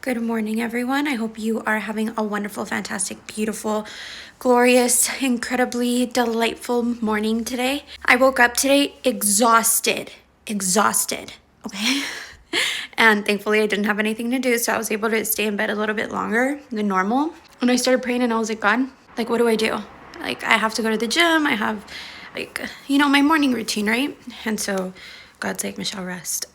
Good morning, everyone. I hope you are having a wonderful, fantastic, beautiful, glorious, incredibly delightful morning today. I woke up today exhausted, okay? And thankfully, I didn't have anything to do, so I was able to stay in bed a little bit longer than normal. And I started praying, and I was like, God, like, what do I do? Like, I have to go to the gym. I have, like, my morning routine, right? And so God's like, Michelle, rest.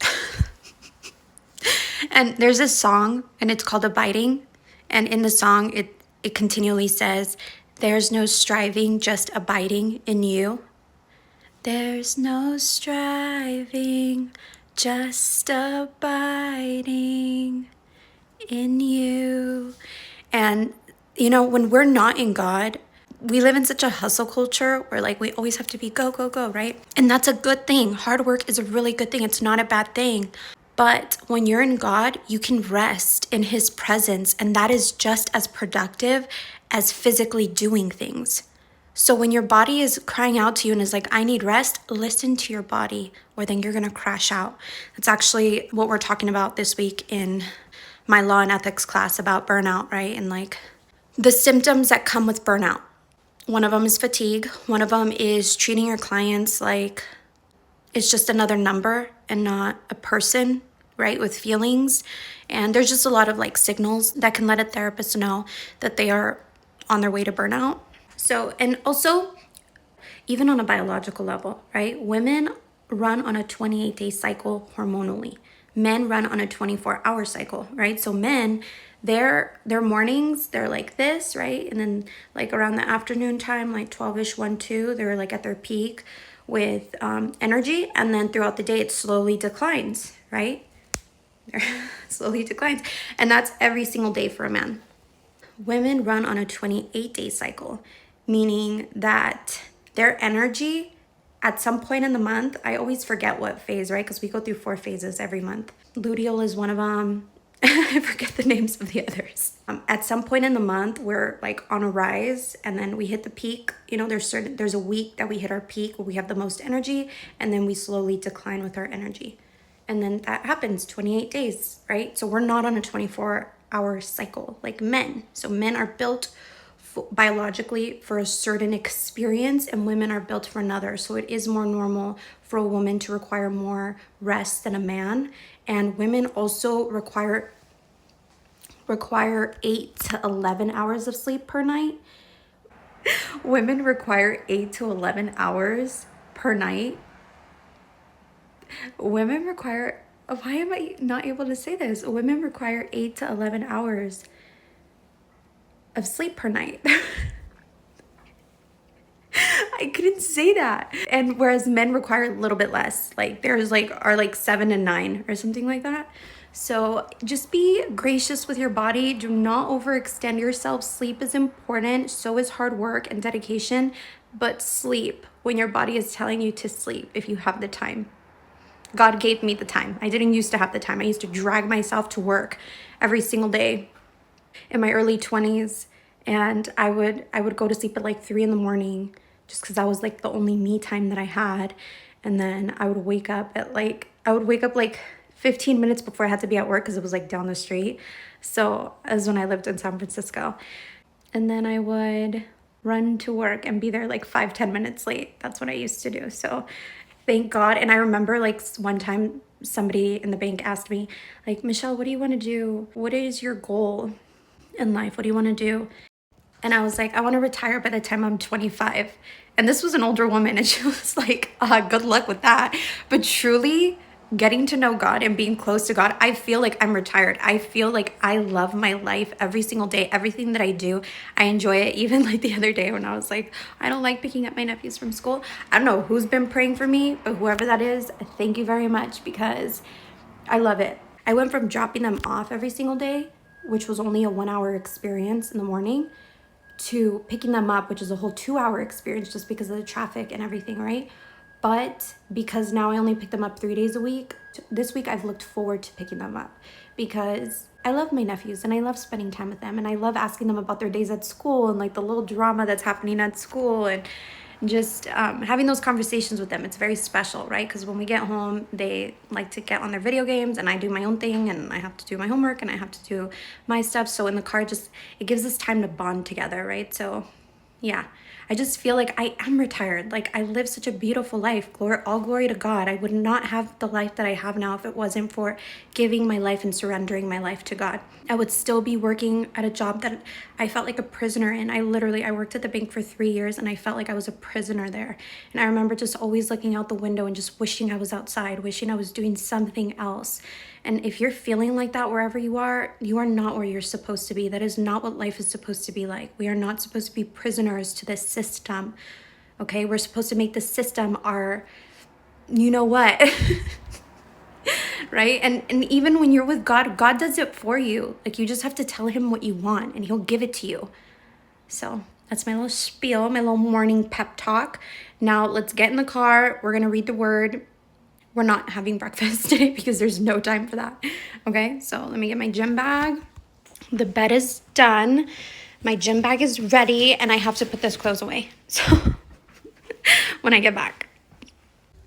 And there's this song, and it's called Abiding. And in the song, it continually says, there's no striving, just abiding in you. There's no striving, just abiding in you. And, when we're not in God, we live in such a hustle culture where like we always have to be go, go, go, right? And that's a good thing. Hard work is a really good thing. It's not a bad thing. But when you're in God, you can rest in His presence, and that is just as productive as physically doing things. So when your body is crying out to you and is like, I need rest, listen to your body, or then you're gonna crash out. That's actually what we're talking about this week in my law and ethics class about burnout, right? And like the symptoms that come with burnout. One of them is fatigue. One of them is treating your clients like it's just another number and not a person, right, with feelings. And there's just a lot of like signals that can let a therapist know that they are on their way to burnout. So, and also, even on a biological level, right, women run on a 28-day cycle hormonally. Men run on a 24-hour cycle, right? So men, their mornings, they're like this, right? And then like around the afternoon time, like 12-ish, 1, 2, they're like at their peak with energy. And then throughout the day, it slowly declines, right? Slowly declines. And that's every single day for a man. Women run on a 28-day cycle, meaning that their energy at some point in the month, I always forget what phase, right? Because we go through 4 phases every month. Luteal is one of them. I forget the names of the others. At some point in the month, we're like on a rise, and then we hit the peak. There's a week that we hit our peak where we have the most energy, and then we slowly decline with our energy. And then that happens 28 days, right? So we're not on a 24-hour cycle like men. So men are built biologically for a certain experience, and women are built for another. So it is more normal for a woman to require more rest than a man. And women also require 8 to 11 hours of sleep per night. Women require 8 to 11 hours per night. Women require, why am I not able to say this? Women require 8 to 11 hours of sleep per night. I couldn't say that. And whereas men require a little bit less, like there's like 7 and 9 or something like that. So just be gracious with your body. Do not overextend yourself. Sleep is important. So is hard work and dedication. But sleep when your body is telling you to sleep if you have the time. God gave me the time. I didn't used to have the time. I used to drag myself to work every single day in my early 20s. And I would go to sleep at like 3 in the morning just because that was like the only me time that I had. And then I would wake up like 15 minutes before I had to be at work because it was like down the street. So as when I lived in San Francisco. And then I would run to work and be there like 5-10 minutes late. That's what I used to do. So thank God. And I remember like one time somebody in the bank asked me like, Michelle, what do you want to do? What is your goal in life? What do you want to do? And I was like, I want to retire by the time I'm 25. And this was an older woman, and she was like, good luck with that. But truly getting to know God and being close to God, I feel like I'm retired. I feel like I love my life every single day. Everything that I do, I enjoy it. Even like the other day when I was like, I don't like picking up my nephews from school. I don't know who's been praying for me, but whoever that is, thank you very much, because I love it. I went from dropping them off every single day, which was only a 1-hour experience in the morning, to picking them up, which is a whole 2-hour experience just because of the traffic and everything, right? But because now I only pick them up 3 days a week, this week I've looked forward to picking them up because I love my nephews and I love spending time with them, and I love asking them about their days at school and like the little drama that's happening at school. And just having those conversations with them, it's very special, right? Because when we get home, they like to get on their video games, and I do my own thing, and I have to do my homework, and I have to do my stuff. So in the car, just it gives us time to bond together, right? So yeah, I just feel like I am retired. Like, I live such a beautiful life. All glory to God. I would not have the life that I have now if it wasn't for giving my life and surrendering my life to God. I would still be working at a job that I felt like a prisoner in. I worked at the bank for 3 years, and I felt like I was a prisoner there. And I remember just always looking out the window and just wishing I was outside, wishing I was doing something else. And if you're feeling like that wherever you are not where you're supposed to be. That is not what life is supposed to be like. We are not supposed to be prisoners to this system. Okay, we're supposed to make the system our, you know what, right? And even when you're with God, God does it for you. Like, you just have to tell him what you want, and he'll give it to you. So that's my little spiel, my little morning pep talk. Now let's get in the car. We're gonna read the word. We're not having breakfast today because there's no time for that. Okay, so let me get my gym bag. The bed is done. My gym bag is ready, and I have to put this clothes away. So when I get back.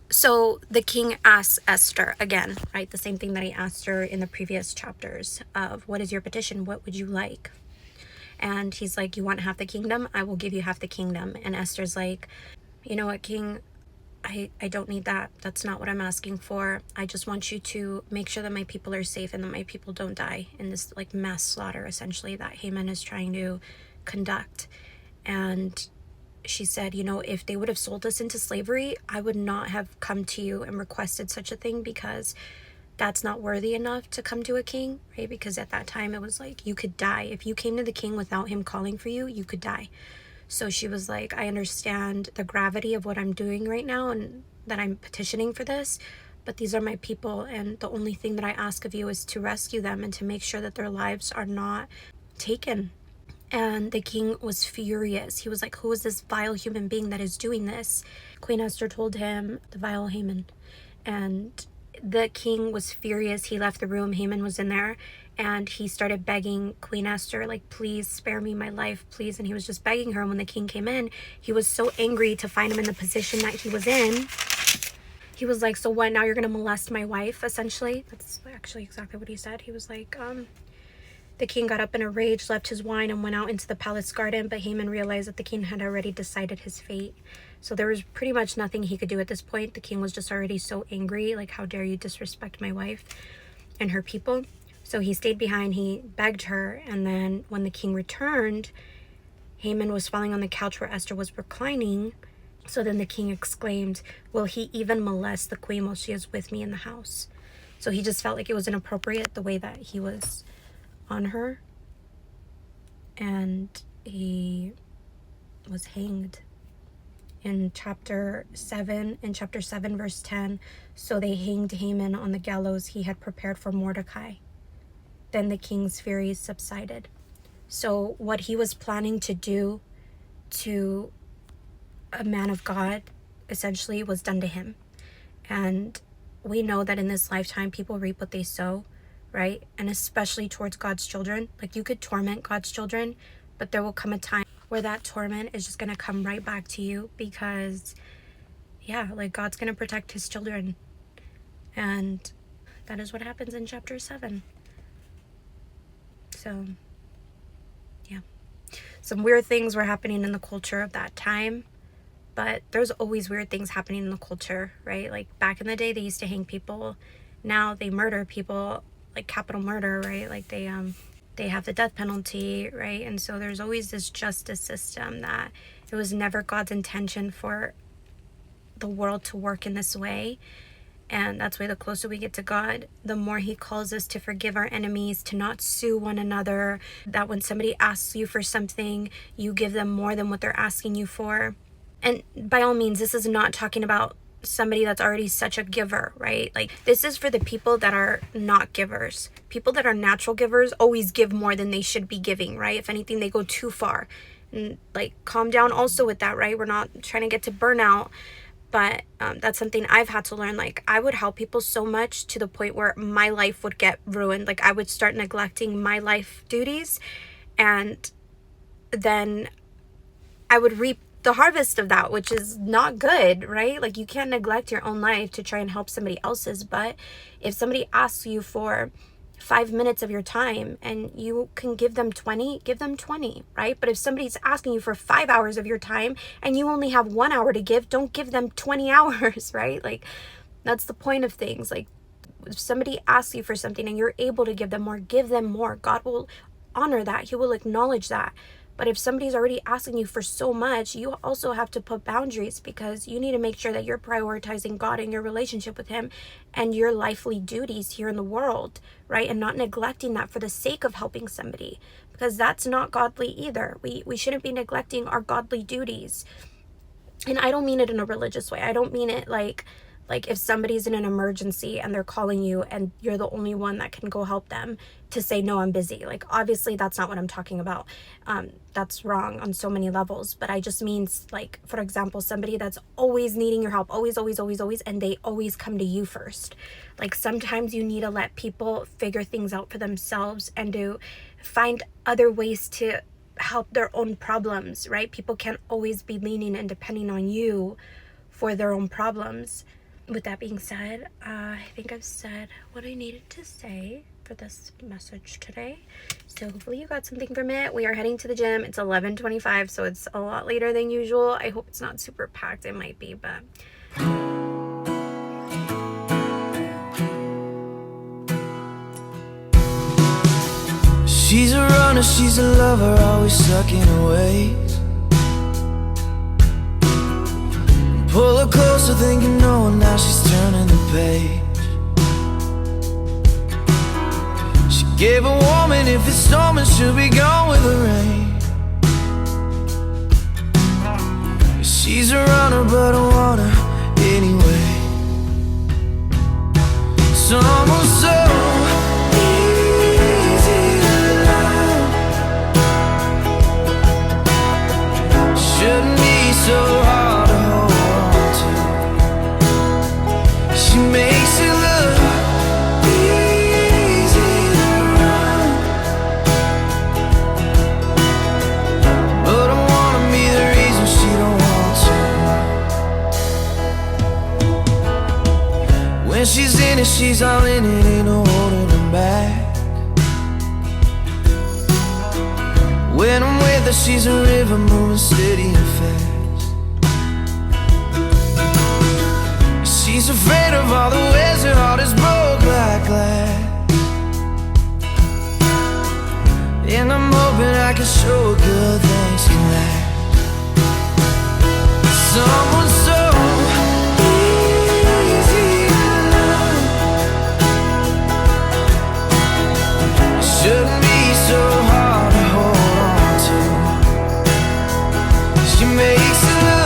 So the king asks Esther again, right? The same thing that he asked her in the previous chapters of, what is your petition? What would you like? And he's like, you want half the kingdom? I will give you half the kingdom. And Esther's like, you know what, king? I don't need that. That's not what I'm asking for. I just want you to make sure that my people are safe and that my people don't die in this like mass slaughter, essentially, that Haman is trying to conduct. And she said, you know, if they would have sold us into slavery, I would not have come to you and requested such a thing, because that's not worthy enough to come to a king, right? Because at that time it was like you could die. If you came to the king without him calling for you, you could die. So she was like, I understand the gravity of what I'm doing right now and that I'm petitioning for this, but these are my people, and the only thing that I ask of you is to rescue them and to make sure that their lives are not taken. And the king was furious. He was like, who is this vile human being that is doing this? Queen Esther told him, the vile Haman. And the king was furious. He left the room. Haman was in there, and he started begging Queen Esther, like, please spare me my life, please. And he was just begging her. And when the king came in, he was so angry to find him in the position that he was in. He was like, so what, now you're going to molest my wife, essentially? That's actually exactly what he said. He was like, the king got up in a rage, left his wine, and went out into the palace garden. But Haman realized that the king had already decided his fate. So there was pretty much nothing he could do at this point. The king was just already so angry. Like, how dare you disrespect my wife and her people? So he stayed behind. He begged her. And then when the king returned, Haman was falling on the couch where Esther was reclining. So then the king exclaimed, will he even molest the queen while she is with me in the house? So he just felt like it was inappropriate the way that he was on her, and he was hanged in chapter 7 verse 10. So they hanged Haman on the gallows he had prepared for Mordecai. Then the king's fury subsided. So what he was planning to do to a man of God essentially was done to him. And we know that in this lifetime people reap what they sow, right? And especially towards God's children. Like, you could torment God's children, but there will come a time where that torment is just going to come right back to you, because yeah, like, God's going to protect his children. And that is what happens in chapter 7. So yeah, some weird things were happening in the culture of that time, but there's always weird things happening in the culture, right? Like, back in the day they used to hang people. Now they murder people, like capital murder, right? Like, they have the death penalty, right? And so there's always this justice system that it was never God's intention for the world to work in this way. And that's why the closer we get to God, the more he calls us to forgive our enemies, to not sue one another, that when somebody asks you for something, you give them more than what they're asking you for. And by all means, this is not talking about somebody that's already such a giver, right? Like, this is for the people that are not givers. People that are natural givers always give more than they should be giving, right? If anything, they go too far. And like, calm down also with that, right? We're not trying to get to burnout, but that's something I've had to learn. Like, I would help people so much to the point where my life would get ruined. Like, I would start neglecting my life duties, and then I would reap the harvest of that, which is not good, right? Like, you can't neglect your own life to try and help somebody else's. But if somebody asks you for 5 minutes of your time and you can give them 20, give them 20, right? But if somebody's asking you for 5 hours of your time and you only have 1 hour to give, don't give them 20 hours, right? Like, that's the point of things. Like, if somebody asks you for something and you're able to give them more, give them more. God will honor that. He will acknowledge that. But if somebody's already asking you for so much, you also have to put boundaries, because you need to make sure that you're prioritizing God and your relationship with him and your lifely duties here in the world, right? And not neglecting that for the sake of helping somebody, because that's not godly either. We shouldn't be neglecting our godly duties. And I don't mean it in a religious way. I don't mean it like if somebody's in an emergency and they're calling you and you're the only one that can go help them, to say, no, I'm busy. Like, obviously that's not what I'm talking about. That's wrong on so many levels. But I just mean, like, for example, somebody that's always needing your help, always, and they always come to you first. Like, sometimes you need to let people figure things out for themselves and to find other ways to help their own problems, right? People can't always be leaning and depending on you for their own problems. With that being said, I think I've said what I needed to say for this message today. So hopefully you got something from it. We are heading to the gym. It's 11:25, so it's a lot later than usual. I hope it's not super packed. It might be, but... She's a runner, she's a lover, always stuck in her ways. Pull her closer, thinking no one, now she's turning the page. She gave a warning, if it's storming, she'll be gone with the rain. She's a runner, but I want her anyway. Someone so easy to love, shouldn't be so hard to hold. She makes it look easy to run, but I wanna be the reason she don't want to. When she's in it, she's all in it, ain't no holding her back. When I'm with her, she's a river moving steady and fast. She's afraid of all the ways her heart is broke like glass. And I'm hoping I can show her good things can last. Someone so easy to love, shouldn't be so hard to hold on to. She makes it look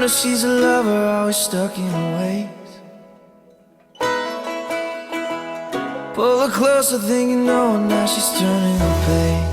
she's a lover, always stuck in her ways. Pull her closer, thinking no one, now she's turning the page.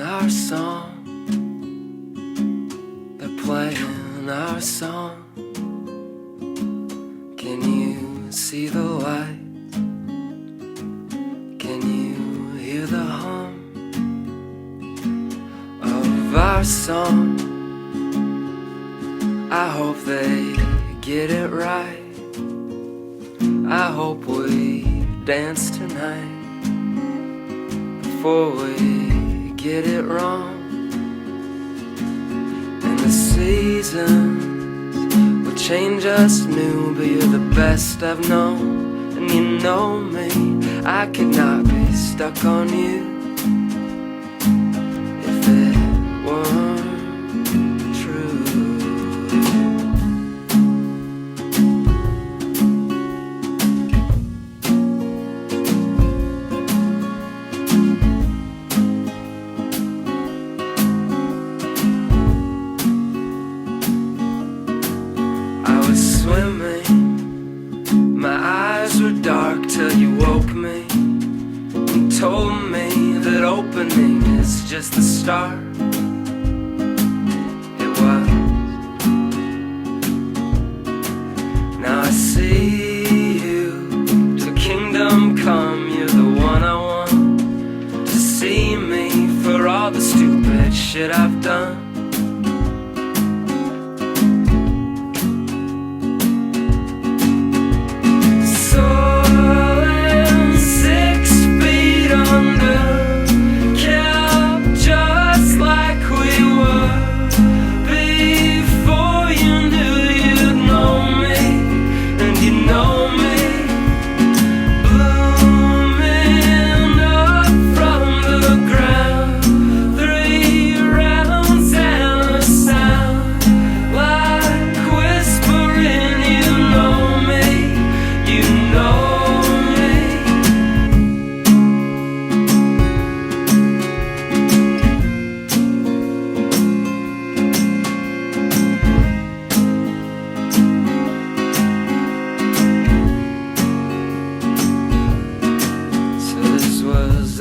Our song, our song. Can you see the light? Can you hear the hum of our song? I hope they get it right. I hope we dance tonight before we get it wrong. And the seasons will change us new, but you're the best I've known. And you know me, I could not be stuck on you if it weren't true. I was swimming, my eyes were dark till you woke me and told me that opening is just the start. It was. Now I see you, till kingdom come, you're the one I want to see me for all the stupid shit I've done.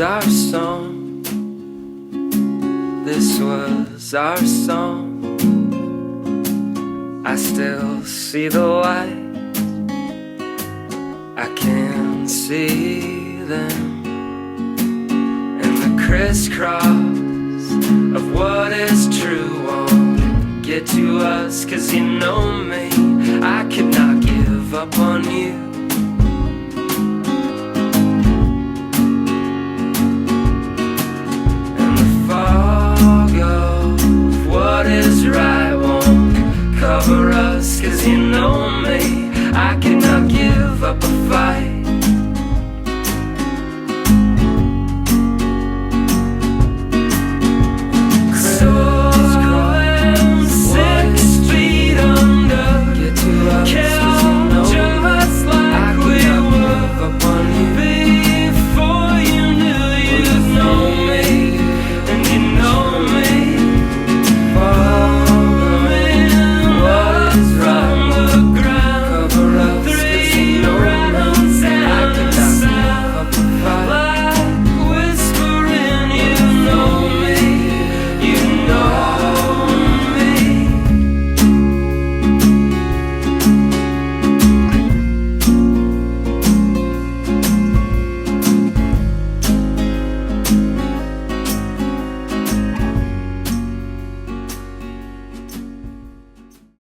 Our song, this was our song. I still see the light, I can see them, and the crisscross of what is true won't get to us. 'Cause you know me, I could not give up on you